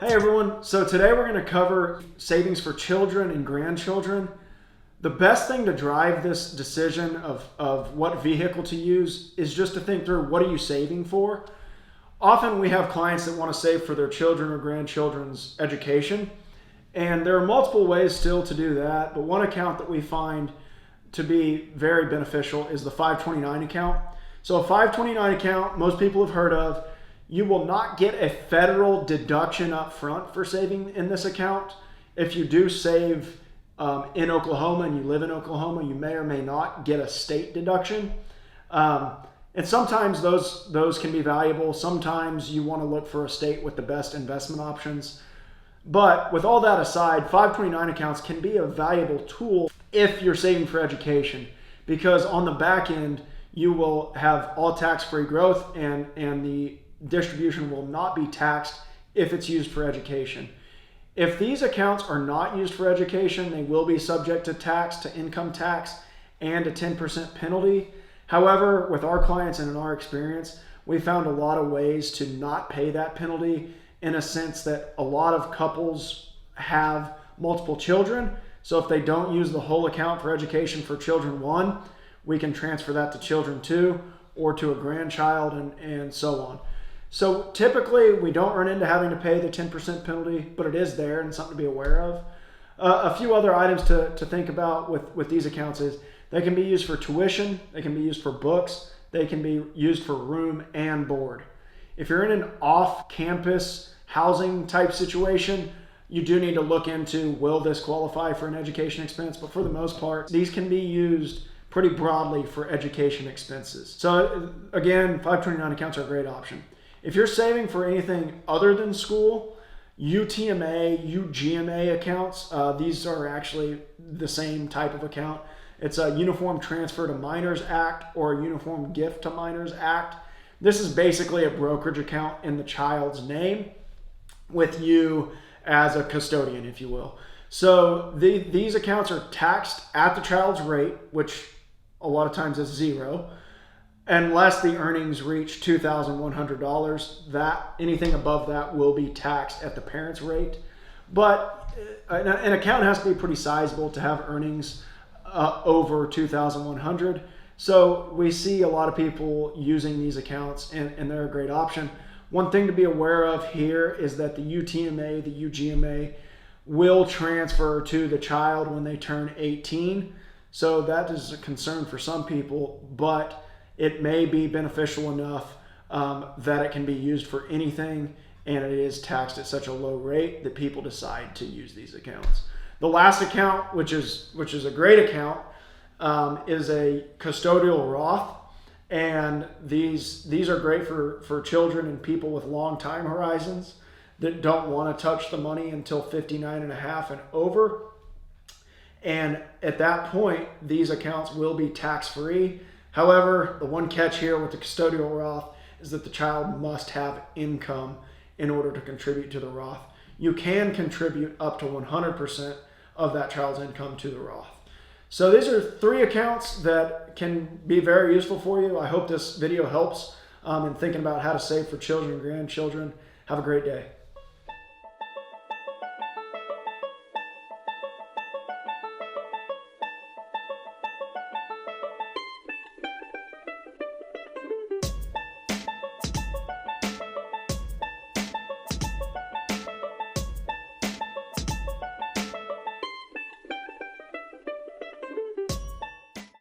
Hey everyone, so today we're going to cover savings for children and grandchildren. The best thing to drive this decision of what vehicle to use is just to think through, what are you saving for? Often we have clients that want to save for their children or grandchildren's education, and there are multiple ways still to do that, but one account that we find to be very beneficial is the 529 account. So a 529 account, most people have heard of. You will not get a federal deduction up front for saving in this account. If you do save in Oklahoma and you live in Oklahoma, you may or may not get a state deduction. And sometimes those can be valuable. Sometimes you want to look for a state with the best investment options. But with all that aside, 529 accounts can be a valuable tool if you're saving for education, because on the back end, you will have all tax-free growth and the distribution will not be taxed if it's used for education. If these accounts are not used for education, they will be subject to tax, to income tax, and a 10% penalty. However, with our clients and in our experience, we found a lot of ways to not pay that penalty, in a sense that a lot of couples have multiple children. So if they don't use the whole account for education for children 1, we can transfer that to children 2 or to a grandchild and so on. So typically we don't run into having to pay the 10% penalty, but it is there and something to be aware of. A few other items to think about with these accounts is they can be used for tuition, they can be used for books, they can be used for room and board. If you're in an off-campus housing type situation, you do need to look into, will this qualify for an education expense? But for the most part, these can be used pretty broadly for education expenses. So again, 529 accounts are a great option. If you're saving for anything other than school, UTMA, UGMA accounts, these are actually the same type of account. It's a Uniform Transfer to Minors Act or a Uniform Gift to Minors Act. This is basically a brokerage account in the child's name with you as a custodian, if you will. So these accounts are taxed at the child's rate, which a lot of times is 0. Unless the earnings reach $2,100, that anything above that will be taxed at the parent's rate. But an account has to be pretty sizable to have earnings over $2,100. So we see a lot of people using these accounts, and they're a great option. One thing to be aware of here is that the UTMA, the UGMA, will transfer to the child when they turn 18. So that is a concern for some people, but it may be beneficial enough that it can be used for anything, and it is taxed at such a low rate that people decide to use these accounts. The last account, which is a great account, is a custodial Roth, and these are great for children and people with long time horizons that don't want to touch the money until 59 and a half and over. And at that point, these accounts will be tax-free. However, the one catch here with the custodial Roth is that the child must have income in order to contribute to the Roth. You can contribute up to 100% of that child's income to the Roth. So these are 3 accounts that can be very useful for you. I hope this video helps in thinking about how to save for children and grandchildren. Have a great day.